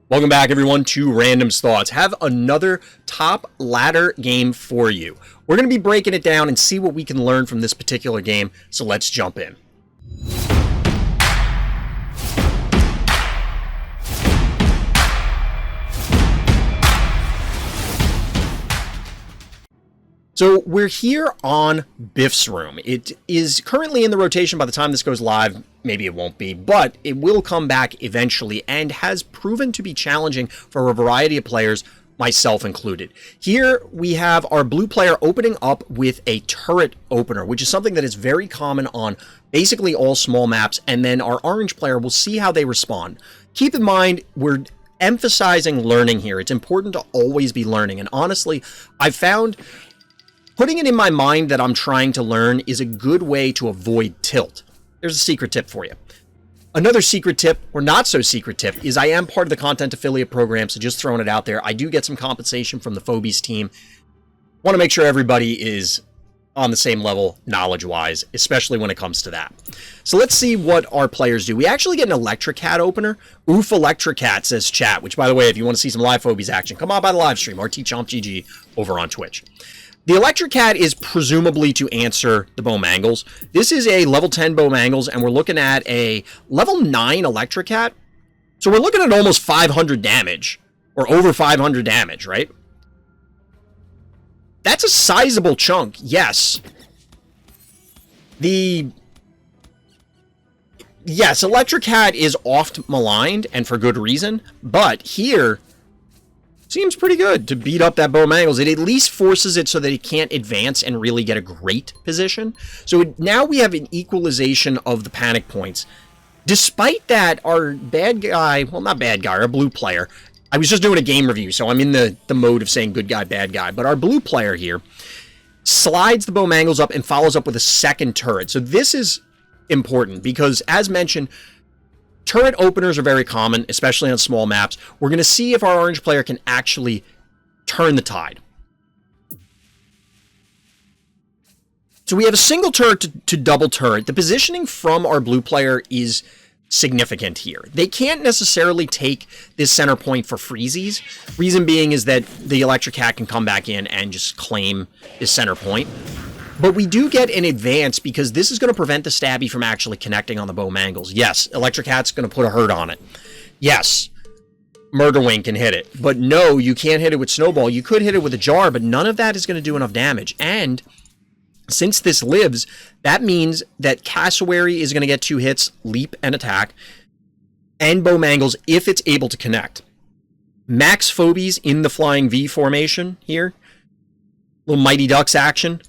Welcome back, everyone, to Random's Thoughts. Have another top ladder game for you. We're going to be breaking it down and see what we can learn from this particular game, so let's jump in. So we're here on Biff's room. It is currently in the rotation by the time this goes live. Maybe it won't be, but it will come back eventually and has proven to be challenging for a variety of players, myself included. Here we have our blue player opening up with a turret opener, which is something that is very common on basically all small maps, and then our orange player will see how they respond. Keep in mind, we're emphasizing learning here. It's important to always be learning, and honestly, I've found putting it in my mind that I'm trying to learn is a good way to avoid tilt. There's a secret tip for you. Another secret tip, or not so secret tip, is I am part of the content affiliate program, so just throwing it out there. I do get some compensation from the Phobies team. Want to make sure everybody is on the same level knowledge-wise, especially when it comes to that. So let's see what our players do. We actually get an Electric Cat opener. Oof, Electric Cat, says chat, which, by the way, if you want to see some live Phobies action, come on by the live stream, RTChompGG over on Twitch. The Electric Cat is presumably to answer the Bowmangles. This is a level 10 Bowmangles, and we're looking at a level 9 Electric Cat. So we're looking at almost 500 damage, or over 500 damage, right? That's a sizable chunk, yes. Yes, Electric Cat is oft maligned, and for good reason, but here seems pretty good to beat up that Bowmangles. It at least forces it so that it can't advance and really get a great position. So now we have an equalization of the panic points. Despite that, our bad guy, well, not bad guy, our blue player, I was just doing a game review, so I'm in the mode of saying good guy, bad guy, but our blue player here slides the Bowmangles up and follows up with a second turret. So this is important because, as mentioned, turret openers are very common, especially on small maps. We're going to see if our orange player can actually turn the tide. So we have a single turret to double turret. The positioning from our blue player is significant here. They can't necessarily take this center point for freezies. Reason being is that the Electric Cat can come back in and just claim this center point. But we do get an advance because this is going to prevent the Stabby from actually connecting on the Bowmangles. Yes, Electric Cat's going to put a hurt on it. Yes, Murder Wing can hit it. But no, you can't hit it with Snowball. You could hit it with a Jar, but none of that is going to do enough damage. And since this lives, that means that Cassowary is going to get 2 hits, Leap and Attack, and Bowmangles if it's able to connect. Max Phobies in the Flying V formation here. Little Mighty Ducks action.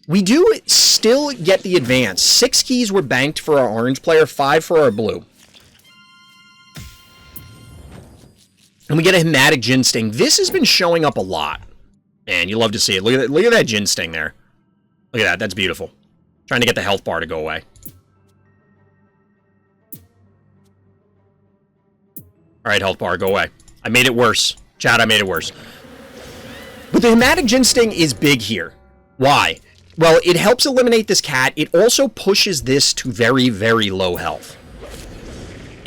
We do still get the advance. 6 keys were banked for our orange player, 5 for our blue. And we get a Hematic Gin Sting. This has been showing up a lot. Man, you love to see it. Look at that Gin Sting there. Look at that. That's beautiful. Trying to get the health bar to go away. Alright, health bar, go away. I made it worse. Chat, I made it worse. But the Hematic Gin Sting is big here. Why? Well, it helps eliminate this cat. It also pushes this to very, very low health.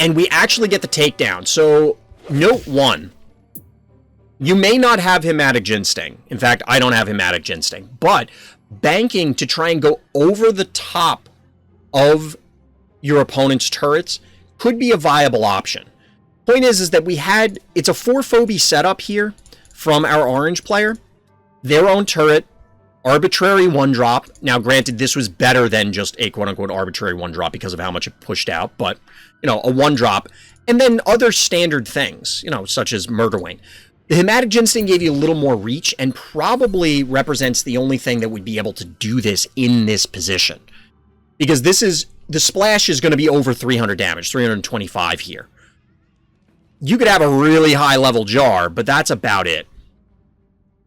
And we actually get the takedown. So, note 1. You may not have Hematic Gin Sting. In fact, I don't have Hematic Gin Sting. But banking to try and go over the top of your opponent's turrets could be a viable option. Point is that we had, it's a 4 Phobie setup here from our orange player. Their own turret. Arbitrary 1-drop. Now, granted, this was better than just a quote-unquote arbitrary 1-drop because of how much it pushed out, but, you know, a 1-drop. And then other standard things, you know, such as Murder Wing. The Hematic Gin Sting gave you a little more reach and probably represents the only thing that would be able to do this in this position. Because this is, the splash is going to be over 300 damage, 325 here. You could have a really high-level Jar, but that's about it.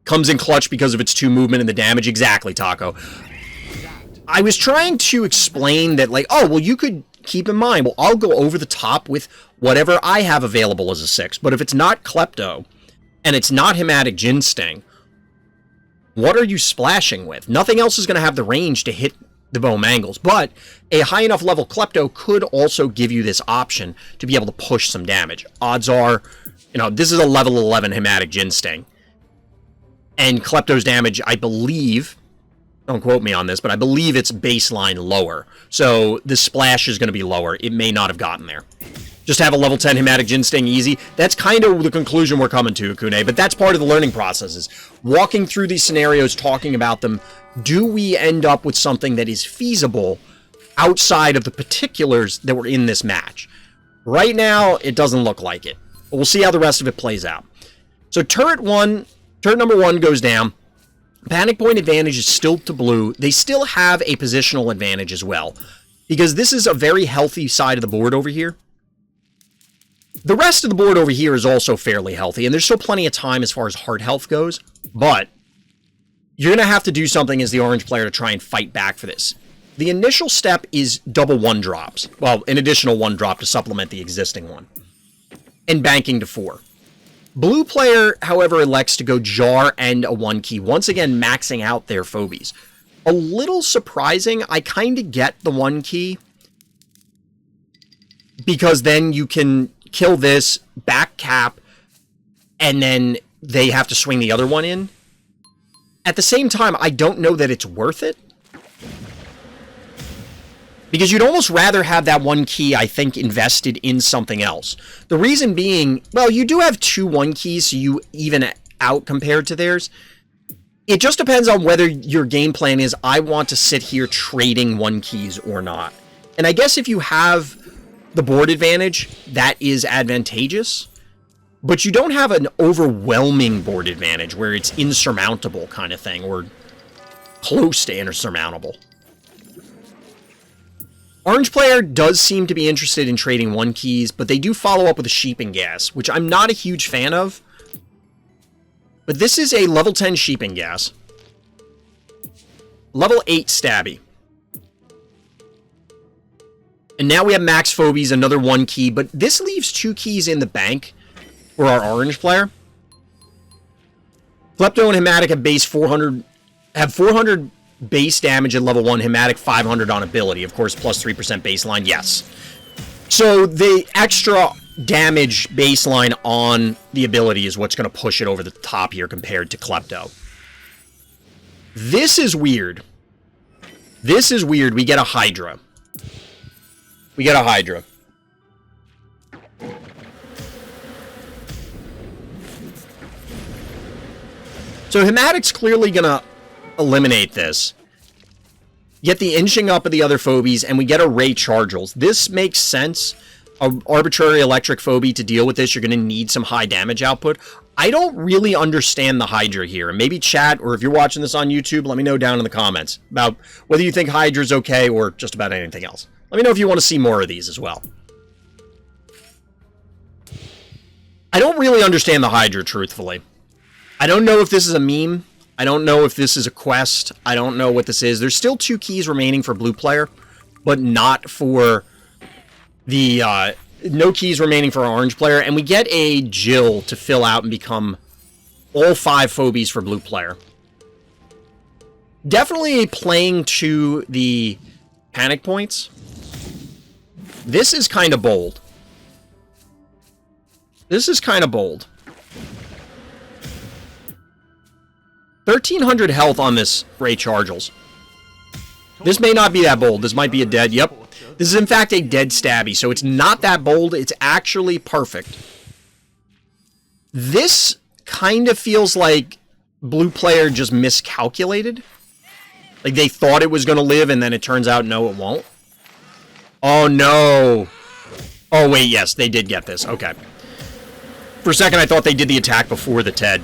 Comes in clutch because of its 2 movement and the damage. Exactly, Taco. I was trying to explain that, like, oh, well, you could keep in mind, well, I'll go over the top with whatever I have available as a 6. But if it's not Klepto, and it's not Hematic Gin Sting, what are you splashing with? Nothing else is going to have the range to hit the bow mangles. But a high enough level Klepto could also give you this option to be able to push some damage. Odds are, this is a level 11 Hematic Ginsting. And Klepto's damage, I believe, don't quote me on this, but I believe it's baseline lower. So the splash is going to be lower. It may not have gotten there. Just have a level 10 Hematic Ginsting easy. That's kind of the conclusion we're coming to, Akune, but that's part of the learning process, is walking through these scenarios, talking about them. Do we end up with something that is feasible outside of the particulars that were in this match? Right now, it doesn't look like it. But we'll see how the rest of it plays out. So turret number 1 goes down. Panic point advantage is still to blue. They still have a positional advantage as well, because this is a very healthy side of the board over here. The rest of the board over here is also fairly healthy, and there's still plenty of time as far as heart health goes, but you're going to have to do something as the orange player to try and fight back for this. The initial step is double 1-drops. Well, an additional 1-drop to supplement the existing one. And banking to 4. Blue player, however, elects to go jar and a 1 key, once again maxing out their phobies. A little surprising. I kind of get the 1 key, because then you can kill this, back cap, and then they have to swing the other one in. At the same time, I don't know that it's worth it, because you'd almost rather have that 1 key, I think, invested in something else. The reason being, well, you do have 2 1 keys, so you even out compared to theirs. It just depends on whether your game plan is, I want to sit here trading 1 keys or not. And I guess if you have the board advantage, that is advantageous, but you don't have an overwhelming board advantage where it's insurmountable kind of thing, or close to insurmountable. Orange player does seem to be interested in trading 1 keys, but they do follow up with a Sheeping Gas, which I'm not a huge fan of. But this is a level 10 Sheeping Gas. Level 8 Stabby. And now we have Max Phobies, another 1 key, but this leaves 2 keys in the bank for our orange player. Klepto and Hematic have 400 base damage at level 1, Hematic 500 on ability. Of course, plus 3% baseline, yes. So the extra damage baseline on the ability is what's going to push it over the top here compared to Klepto. This is weird. This is weird. We get a Hydra. We get a Hydra. So Hematic's clearly going to eliminate this. Get the inching up of the other phobies, and we get a Ray Chargels. This makes sense. An arbitrary electric phobie to deal with this, you're going to need some high damage output. I don't really understand the Hydra here. And maybe chat, or if you're watching this on YouTube, let me know down in the comments about whether you think Hydra's okay or just about anything else. Let me know if you want to see more of these as well. I don't really understand the Hydra, truthfully. I don't know if this is a meme. I don't know if this is a quest. I don't know what this is. There's still 2 keys remaining for blue player, but not for the... no keys remaining for our orange player. And we get a Jill to fill out and become all 5 phobies for blue player. Definitely playing to the panic points. This is kind of bold. This is kind of bold. 1,300 health on this Ray Chargels. This may not be that bold. This might be a dead. Yep. This is, in fact, a dead Stabby, so it's not that bold. It's actually perfect. This kind of feels like blue player just miscalculated. Like, they thought it was going to live, and then it turns out, no, it won't. Oh, no. Oh, wait, yes, they did get this. Okay. For a second, I thought they did the attack before the Ted.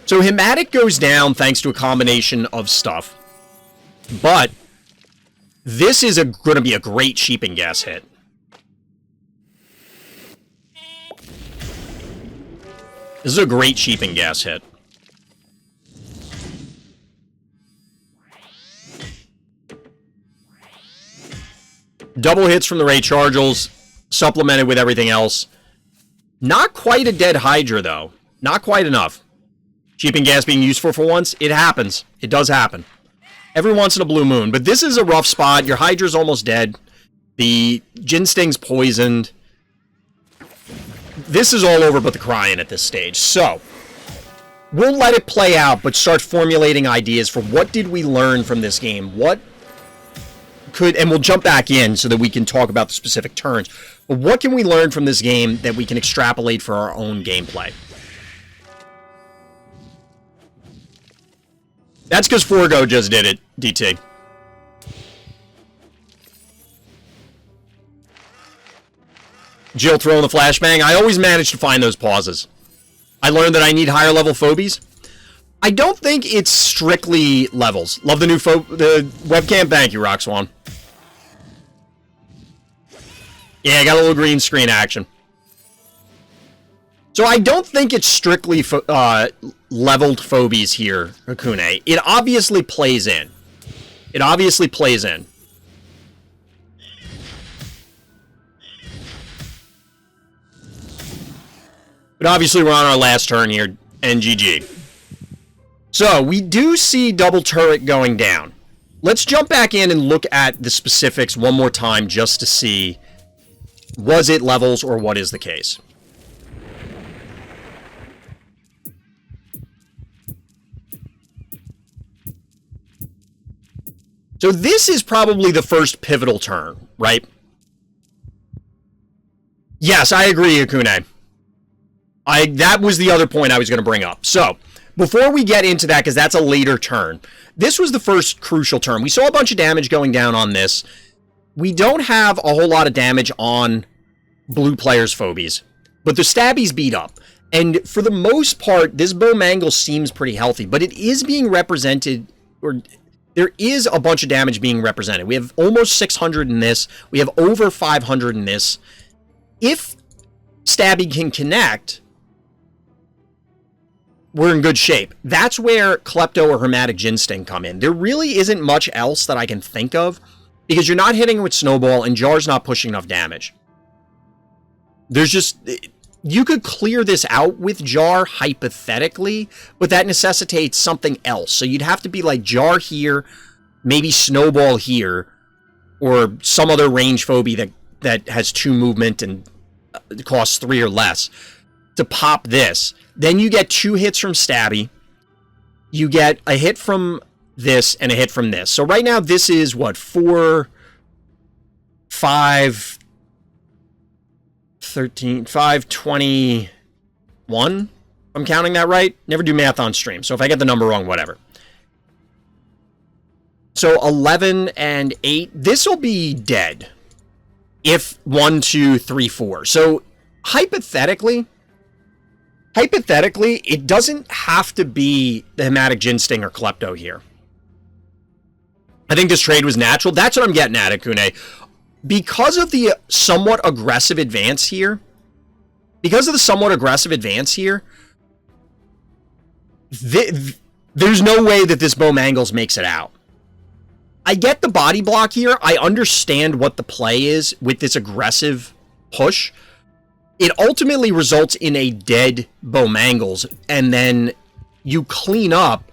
So Hematic goes down thanks to a combination of stuff. But this is going to be a great Sheeping Gas hit. This is a great Sheeping Gas hit. Double hits from the Ray Chargels, supplemented with everything else. Not quite a dead Hydra, though. Not quite enough. Sheeping Gas being useful for once, it happens. It does happen. Every once in a blue moon. But this is a rough spot. Your Hydra's almost dead. The Ginsting's poisoned. This is all over but the crying at this stage. So, we'll let it play out, but start formulating ideas for what did we learn from this game? What could, and we'll jump back in so that we can talk about the specific turns. But what can we learn from this game that we can extrapolate for our own gameplay? That's because Forgo just did it, DT. Jill throwing the flashbang. I always manage to find those pauses. I learned that I need higher level phobies. I don't think it's strictly levels. Love the new the webcam. Thank you, Rock Swan. Yeah, I got a little green screen action. So I don't think it's strictly leveled phobies here, Hakune. It obviously plays in. It obviously plays in. But obviously we're on our last turn here, and GG. So, we do see double turret going down. Let's jump back in and look at the specifics one more time just to see, was it levels or what is the case? So this is probably the first pivotal turn, right? Yes, I agree, Akune. That was the other point I was going to bring up. So, before we get into that, because that's a later turn, this was the first crucial turn. We saw a bunch of damage going down on this. We don't have a whole lot of damage on blue players' phobies, but the stabbies beat up. And for the most part, this Bowmangle seems pretty healthy, but it is being represented, or there is a bunch of damage being represented. We have almost 600 in this. We have over 500 in this. If Stabby can connect, we're in good shape. That's where Klepto or Hermetic Ginsting come in. There really isn't much else that I can think of, because you're not hitting with Snowball and Jar's not pushing enough damage. There's just, you could clear this out with Jar hypothetically, but that necessitates something else. So you'd have to be like Jar here, maybe Snowball here, or some other range phobie that has 2 movement and costs 3 or less to pop this. Then you get 2 hits from Stabby. You get a hit from this and a hit from this. So right now this is what, 4, 5, 13, 5, 21? I'm counting that right. Never do math on stream. So if I get the number wrong, whatever. So 11 and 8. This will be dead. If 1, 2, 3, 4. So hypothetically, it doesn't have to be the Hematic Ginsting or Klepto here. I think this trade was natural. That's what I'm getting at, Akune. Because of the somewhat aggressive advance here, there's no way that this Bowmangles makes it out. I get the body block here. I understand what the play is with this aggressive push. It ultimately results in a dead Bowmangles, and then you clean up.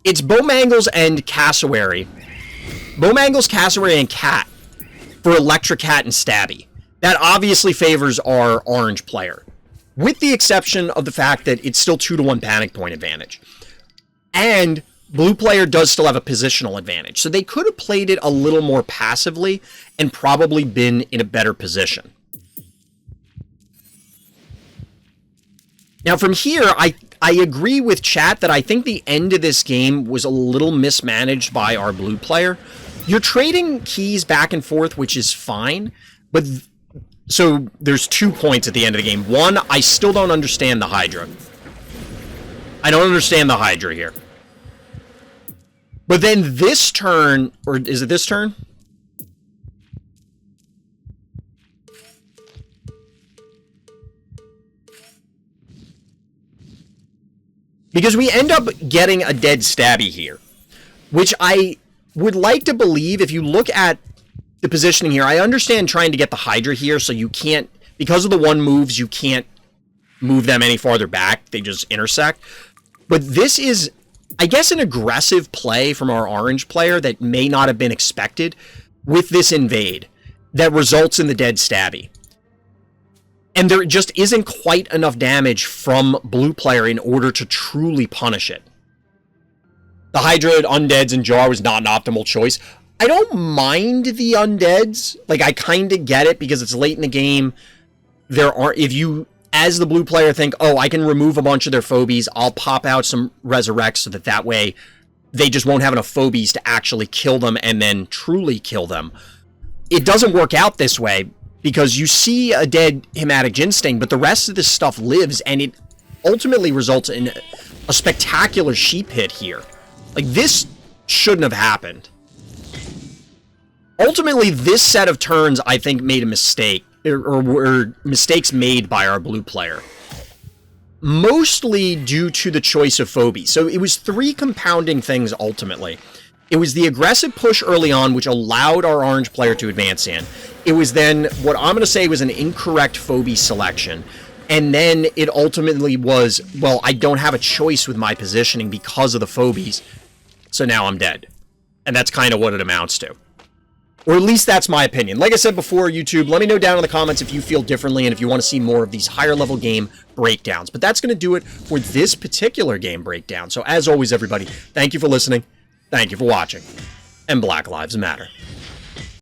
It's Bowmangles and Cassowary. Bowmangles, Cassowary, and Cat for Electric Cat and Stabby. That obviously favors our orange player, with the exception of the fact that it's still 2-to-1 panic point advantage. And blue player does still have a positional advantage, so they could have played it a little more passively and probably been in a better position. Now, from here, I agree with chat that I think the end of this game was a little mismanaged by our blue player. You're trading keys back and forth, which is fine, but so there's 2 points at the end of the game. One, I still don't understand the Hydra. I don't understand the Hydra here. But then this turn, or is it this turn? Because we end up getting a dead Stabby here, which I would like to believe, if you look at the positioning here, I understand trying to get the Hydra here, so you can't, because of the 1 moves, you can't move them any farther back. They just intersect. But this is I guess, an aggressive play from our orange player that may not have been expected with this invade that results in the dead stabby. And there just isn't quite enough damage from blue player in order to truly punish it. The Hydra, Undeads, and Jar was not an optimal choice. I don't mind the Undeads. Like, I kind of get it because it's late in the game. If you, as the blue player, think, oh, I can remove a bunch of their phobies, I'll pop out some resurrects so that way they just won't have enough phobies to actually kill them and then truly kill them. It doesn't work out this way because you see a dead Hematic Ginsting, but the rest of this stuff lives, and it ultimately results in a spectacular sheep hit here. Like, this shouldn't have happened. Ultimately, this set of turns, I think, made a mistake, or were mistakes made by our blue player. Mostly due to the choice of Phobies. So it was 3 compounding things, ultimately. It was the aggressive push early on, which allowed our orange player to advance in. It was then, what I'm going to say was an incorrect Phobie selection. And then it ultimately was, well, I don't have a choice with my positioning because of the Phobies, so now I'm dead. And that's kind of what it amounts to. Or at least that's my opinion. Like I said before, YouTube, let me know down in the comments if you feel differently and if you want to see more of these higher level game breakdowns. But that's going to do it for this particular game breakdown. So as always, everybody, thank you for listening. Thank you for watching. And Black Lives Matter.